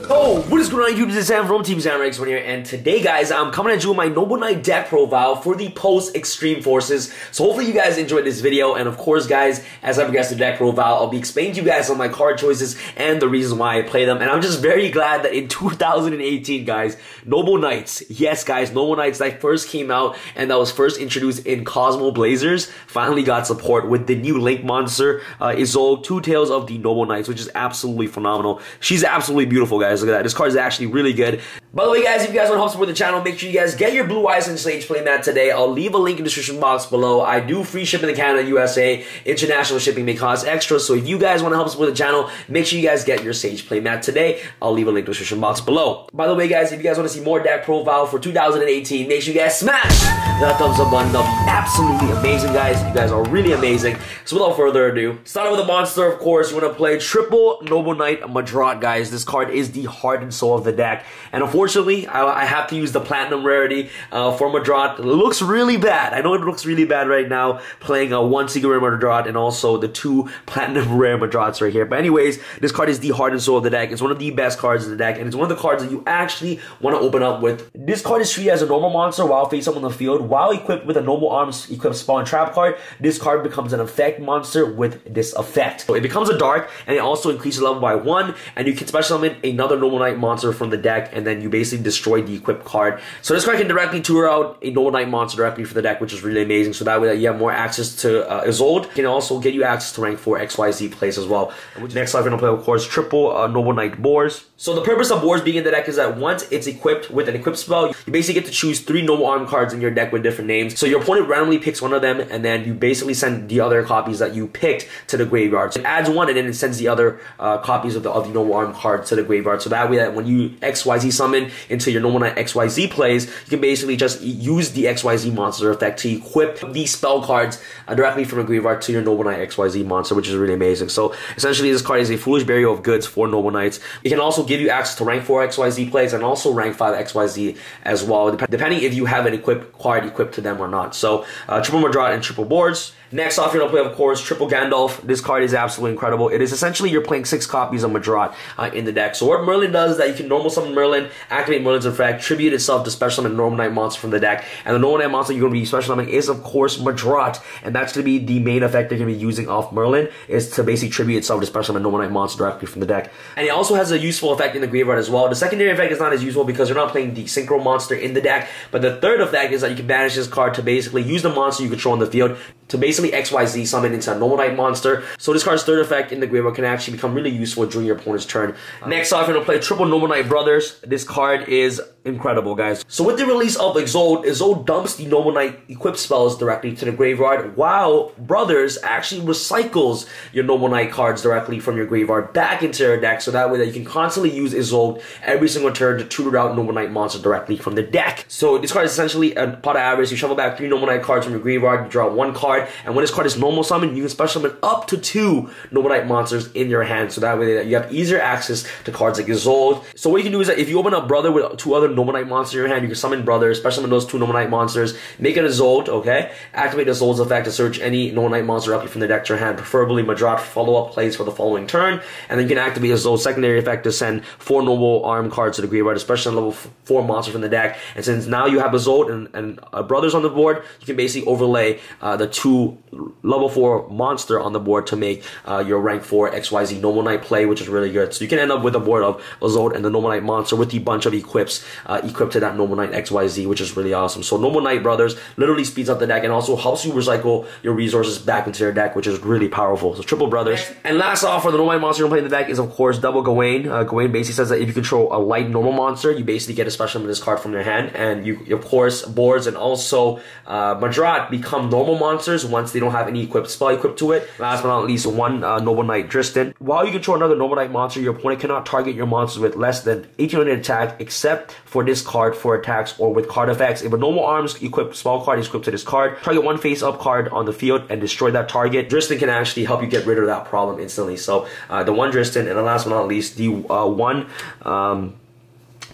Oh, what is going on YouTube? This is Sam from TeamSamuraiX1 here, and today guys, I'm coming at you with my Noble Knight deck profile for the post Extreme Forces. So hopefully you guys enjoyed this video, and of course guys, as I progress the deck profile, I'll be explaining to you guys on my card choices and the reasons why I play them. And I'm just very glad that in 2018 guys, Noble Knights, yes guys, Noble Knights that first came out and that was first introduced in Cosmo Blazers, finally got support with the new Link monster, Isolde, Two Tails of the Noble Knights, which is absolutely phenomenal. She's absolutely beautiful guys. Look at that. This card is actually really good. By the way guys, if you guys want to help support the channel, make sure you guys get your Blue Eyes and Sage playmat today. I'll leave a link in the description box below. I do free shipping to Canada, USA. International shipping may cost extra, so if you guys want to help support the channel, make sure you guys get your Sage playmat today. I'll leave a link in the description box below. By the way guys, if you guys want to see more deck profile for 2018, make sure you guys smash that thumbs up button. That'll be absolutely amazing guys. You guys are really amazing. So without further ado, starting with a monster, of course, you want to play triple Noble Knight Madrat guys. This card is the heart and soul of the deck, and unfortunately I have to use the platinum rarity for Madrat. It looks really bad. I know it looks really bad right now playing a 1 secret rare Madrat and also the 2 platinum rare Madrats right here, but anyways, this card is the heart and soul of the deck. It's one of the best cards in the deck, and it's one of the cards that you actually want to open up with. This card is treated as a normal monster while face up on the field. While equipped with a normal arms equipped spawn trap card, this card becomes an effect monster with this effect. So it becomes a dark, and it also increases level by 1, and you can special summon another Noble Knight monster from the deck, and then you basically destroy the equipped card. So this card can directly tour out a Noble Knight monster directly for the deck, which is really amazing. So that way that you have more access to Isolde. It can also get you access to rank 4 XYZ plays as well. Next up, we're going to play, of course, triple Noble Knight Boars. So the purpose of Boars being in the deck is that once it's equipped with an equip spell, you basically get to choose 3 Noble Arm cards in your deck with different names. So your opponent randomly picks one of them, and then you basically send the other copies that you picked to the graveyard. So it adds 1, and then it sends the other copies of the Noble Arm cards to the graveyard. So that way that when you XYZ summon into your Noble Knight XYZ plays, you can basically just use the XYZ monster effect to equip these spell cards directly from a graveyard to your Noble Knight XYZ monster, which is really amazing. So essentially this card is a foolish burial of goods for Noble Knights. It can also give you access to rank 4 XYZ plays and also rank 5 XYZ as well, depending if you have an equipped card equipped to them or not. So triple Madrat and triple Boards. Next off, you're going to play, of course, triple Gandalf. This card is absolutely incredible. It is essentially you're playing 6 copies of Madrat in the deck. So what Merlin does is that you can normal summon Merlin, activate Merlin's effect, tribute itself to special summon a Noble Knight monster from the deck. And the Noble Knight monster you're going to be special summoning is, of course, Madrat. And that's going to be the main effect you're going to be using off Merlin, is to basically tribute itself to special summon a Noble Knight monster directly from the deck. And it also has a useful effect in the graveyard as well. The secondary effect is not as useful because you're not playing the Synchro monster in the deck. But the third effect is that you can banish this card to basically use the monster you control on the field to basically XYZ summon into a Noble Knight monster. So this card's third effect in the graveyard can actually become really useful during your opponent's turn. Next off, we're going to play triple Noble Knight Brothers. This card is incredible, guys. So with the release of Isolde, Isolde dumps the Noble Knight equipped spells directly to the graveyard, while Brothers actually recycles your Noble Knight cards directly from your graveyard back into your deck, so that way that you can constantly use Isolde every single turn to tutor out Noble Knight monsters directly from the deck. So this card is essentially a pot of avarice. You shuffle back 3 Noble Knight cards from your graveyard, you draw 1 card, and when this card is normal summon, you can special summon up to 2 Noble Knight monsters in your hand, so that way that you have easier access to cards like Isolde. So what you can do is that if you open up Brother with 2 other Noble Knight monsters in your hand, you can summon Brother, special summon those 2 Noble Knight monsters, make an Isolde, okay? Activate Isolde's effect to search any Noble Knight monster directly from the deck to your hand, preferably Madrat follow-up plays for the following turn, and then you can activate Isolde's secondary effect to send 4 Noble Arm cards to the graveyard, especially on level 4 monster from the deck. And since now you have Isolde and Brothers on the board, you can basically overlay the 2 level 4 monster on the board to make your rank 4 XYZ Noble Knight play, which is really good. So you can end up with a board of Isolde and the Noble Knight monster with the bunch of equips equipped to that Noble Knight XYZ, which is really awesome. So Noble Knight Brothers literally speeds up the deck and also helps you recycle your resources back into your deck, which is really powerful. So triple Brothers. And last off, for the Noble Knight monster you're playing in the deck is, of course, double Gawain. Gawain basically says that if you control a light normal monster, you basically get a special summon this card from your hand, and you, of course, Boards and also Madrat become normal monsters once they don't have any equipped spell equipped to it. Last but not least, 1 Noble Knight Dristan. While you control another Noble Knight monster, your opponent cannot target your monsters with less than 1800 attack, except for this card for attacks or with card effects. If a Noble Arms equipped spell card is equipped to this card, target 1 face-up card on the field and destroy that target. Dristan can actually help you get rid of that problem instantly. So the 1 Dristan, and the last but not least, the 1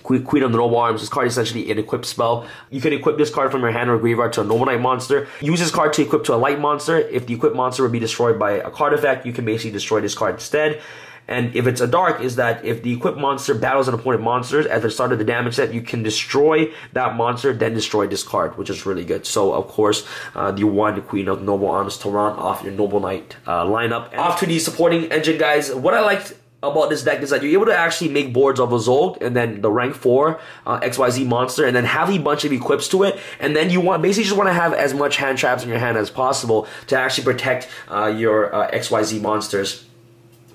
Queen of the Noble Arms. This card is essentially an equipped spell. You can equip this card from your hand or graveyard to a Noble Knight monster. Use this card to equip to a light monster. If the equipped monster would be destroyed by a card effect, you can basically destroy this card instead. And if it's a dark, is that if the equipped monster battles an opponent monsters at the start of the damage set, you can destroy that monster, then destroy this card, which is really good. So of course, the one Queen of Noble Arms to round off your Noble Knight lineup. And off to the supporting engine, guys. What I liked about this deck is that you're able to actually make boards of Isolde and then the rank 4 XYZ monster, and then have a bunch of equips to it, and then you basically just want to have as much hand traps in your hand as possible to actually protect your XYZ monsters,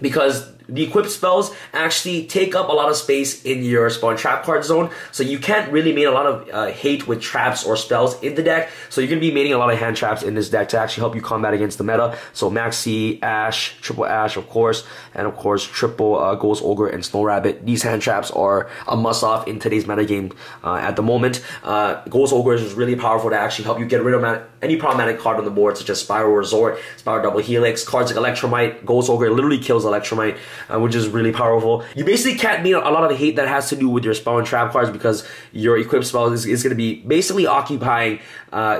because the equipped spells actually take up a lot of space in your spell and trap card zone, so you can't really make a lot of hate with traps or spells in the deck. So you're going to be making a lot of hand traps in this deck to actually help you combat against the meta. So Maxi, Ash, Triple Ash, of course, and of course Triple Ghost Ogre and Snow Rabbit. These hand traps are a must-off in today's metagame at the moment. Ghost Ogre is really powerful to actually help you get rid of any problematic card on the board, such as Spiral Resort, Spiral Double Helix, cards like Electromite. Ghost Ogre literally kills Electromite, which is really powerful. You basically can't meet a lot of hate that has to do with your spell and trap cards, because your equipped spell is going to be basically occupying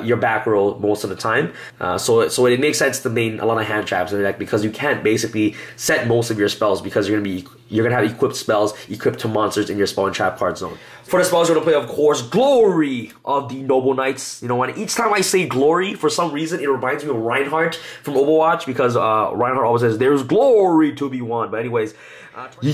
your back row most of the time. So it makes sense to main a lot of hand traps in the deck, because you can't basically set most of your spells, because you're gonna have equipped spells equipped to monsters in your spell and trap card zone. For the spells you're gonna play, of course, Glory of the Noble Knights. You know, and each time I say Glory, for some reason it reminds me of Reinhardt from Overwatch, because Reinhardt always says there's glory to be won. But anyways,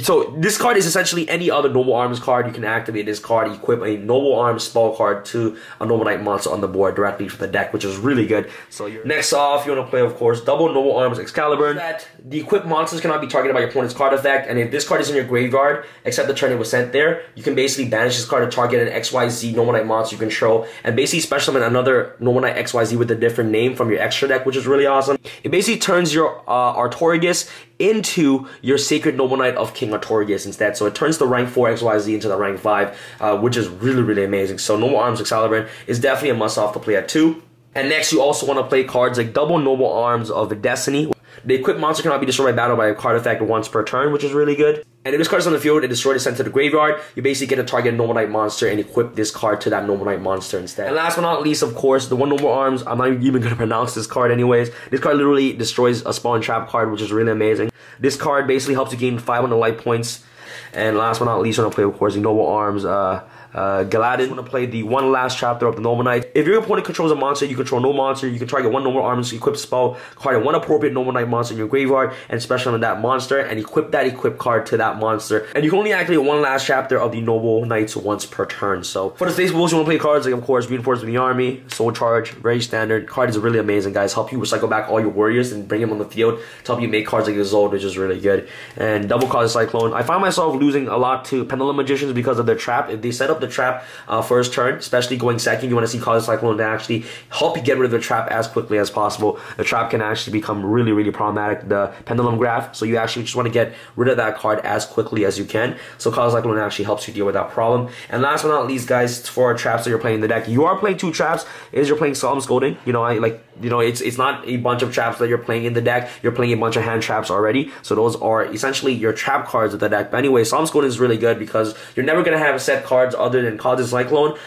so this card is essentially any other Noble Arms card. You can activate this card, equip a Noble Arms spell card to a Noble Knight monster on the board directly from the deck, which is really good. So next off, you want to play, of course, double Noble Arms Excalibur. That the equipped monsters cannot be targeted by your opponent's card effect, and if this card is in your graveyard, except the turn it was sent there, you can basically banish this card to target an XYZ Noble Knight monster you control, and basically special summon another Noble Knight XYZ with a different name from your extra deck, which is really awesome. It basically turns your Artorigus into your Sacred Noble Knight of King Artorigus instead. So it turns the rank 4 XYZ into the rank 5, which is really, really amazing. So Noble Arms Excalibur is definitely a must-off to play at 2. And next, you also want to play cards like double Noble Arms of Destiny. The equipped monster cannot be destroyed by battle by a card effect once per turn, which is really good. And if this card is on the field and destroyed is sent to the graveyard, you basically get to target a Noble Knight monster and equip this card to that Noble Knight monster instead. And last but not least, of course, the one Noble Arms. I'm not even going to pronounce this card anyways. This card literally destroys a spawn trap card, which is really amazing. This card basically helps you gain 500 life points. And last but not least, we're going to play, of course, the Noble Arms Galadin. I'm going to play the one last chapter of the Noble Knight. If your opponent controls a monster, you control no monster, you can target one Noble Arms equipped spell card and one appropriate Noble Knight monster in your graveyard, and special on that monster, and equip that equipped card to that monster. And you can only activate one last chapter of the Noble Knights once per turn. So for the stage rules, you want to play cards like, of course, Reinforced with the Army, Soul Charge, very standard. Card is really amazing, guys. Help you recycle back all your warriors and bring them on the field to help you make cards like Isolde, which is really good. And double Cosmic Cyclone. I find myself losing a lot to Pendulum Magicians because of their trap. If they set up the trap first turn, especially going second, you want to see Cosmic Cyclone to actually help you get rid of the trap as quickly as possible. The trap can actually become really, really problematic, the Pendulum Graph, so you actually just want to get rid of that card as quickly as you can. So Cosmic Cyclone actually helps you deal with that problem. And last but not least, guys, for our traps that you're playing in the deck, you are playing 2 traps, is you're playing Solemn Scolding. You know, it's not a bunch of traps that you're playing in the deck, you're playing a bunch of hand traps already, so those are essentially your trap cards of the deck. But anyway, Solemn Scolding is really good because you're never going to have set cards other than Cosmic Cyclone,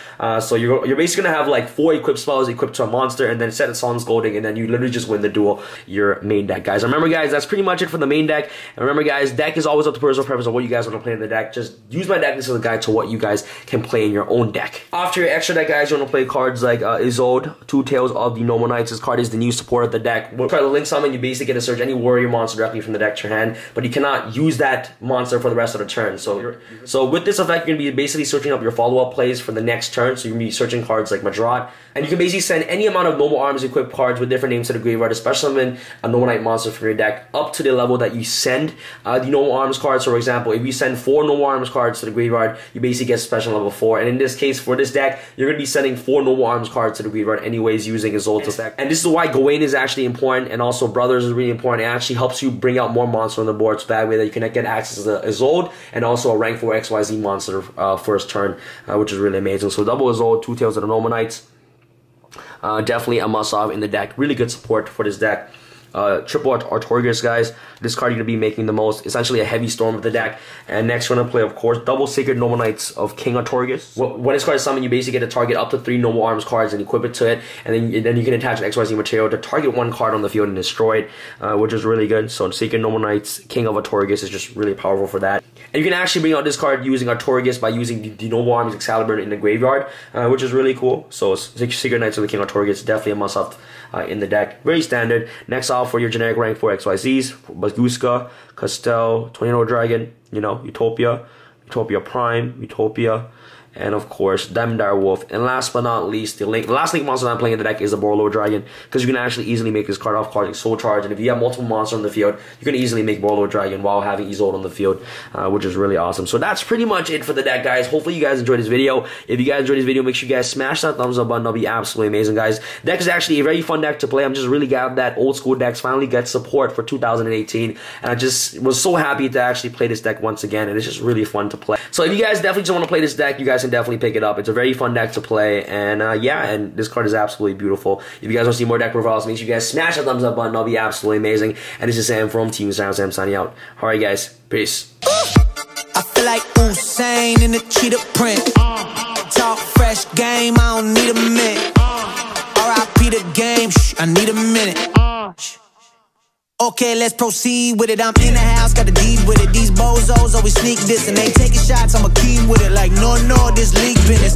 so you're basically going to have like 4 equipped spells equipped to a monster, and then set a Solemn Scolding, and then you literally just win the duel, your main deck, guys. Remember, guys, that's pretty much it for the main deck. And remember, guys, deck is always up to personal preference of what you guys want to play in the deck. Just use my deck list as a guide to what you guys can play in your own deck. After your extra deck, guys, you want to play cards like Isolde, Two Tails of the Noble Knights. This card is the new support of the deck. We'll try to link summon. You basically get to search any warrior monster directly from the deck to your hand, but you cannot use that monster for the rest of the turn. So with this effect, you're going to be basically searching up your follow-up plays for the next turn. So you're going to be searching cards like Madrat, and you can basically send any amount of Noble Arms equipped cards with different names to the graveyard, especially summon a Noble Knight monster from your deck up to the level that you send the Noble Arms cards. So for example, if you send 4 Noble Arms cards to the graveyard, you basically get special level 4. And in this case, for this deck, you're going to be sending 4 Noble Arms cards to the graveyard anyways using Isolde's effect. And this is why Gawain is actually important, and also Brothers is really important. It actually helps you bring out more monsters on the board, so that way that you can get access to Isolde and also a rank 4 XYZ monster first turn, which is really amazing. So double Isolde, Two Tails of the Noble Knights. Definitely a must-have in the deck. Really good support for this deck. triple Artorias, guys. This card you're going to be making the most. Essentially a heavy storm of the deck. And next we're going to play, of course, double Sacred Noble Knights of King Artorias. When this card is summoned, you basically get to target up to 3 Noble Arms cards and equip it to it. And then you can attach an XYZ material to target 1 card on the field and destroy it, which is really good. So Sacred Noble Knights, King of Artorias is just really powerful for that. And you can actually bring out this card using Artorias by using the Noble Arms Excalibur in the graveyard, which is really cool. So Sacred Knights of the King Artorias, definitely a must-have in the deck. Very standard. Next off for your generic rank 4 XYZs, Baguska, Castel, Tornado Dragon, you know, Utopia, Utopia Prime, Utopia, and of course, Diamond Dire Wolf. And last but not least, the last link monster I'm playing in the deck is the Borlo Dragon, because you can actually easily make this card off cards Soul Charge. And if you have multiple monsters on the field, you can easily make Borlo Dragon while having Isolde on the field, which is really awesome. So that's pretty much it for the deck, guys. Hopefully you guys enjoyed this video. If you guys enjoyed this video, make sure you guys smash that thumbs up button. That'll be absolutely amazing, guys. The deck is actually a very fun deck to play. I'm just really glad that old school decks finally get support for 2018. And I just was so happy to actually play this deck once again. And it's just really fun to play. So if you guys definitely just want to play this deck, you guys can definitely pick it up. It's a very fun deck to play, and yeah, and this card is absolutely beautiful. If you guys want to see more deck profiles, make sure you guys smash that thumbs up button. That'll be absolutely amazing. And this is Sam from Team Sam. Sam signing out. Alright guys, peace. I feel like Usain in the cheetah print. Talk fresh game, I don't need a minute. R.I.P. the game, I need a minute. Okay, let's proceed with it. I'm in the house, got the deed with it. These bozos always sneak this and they taking shots. I'm a king with it, like no, this league business.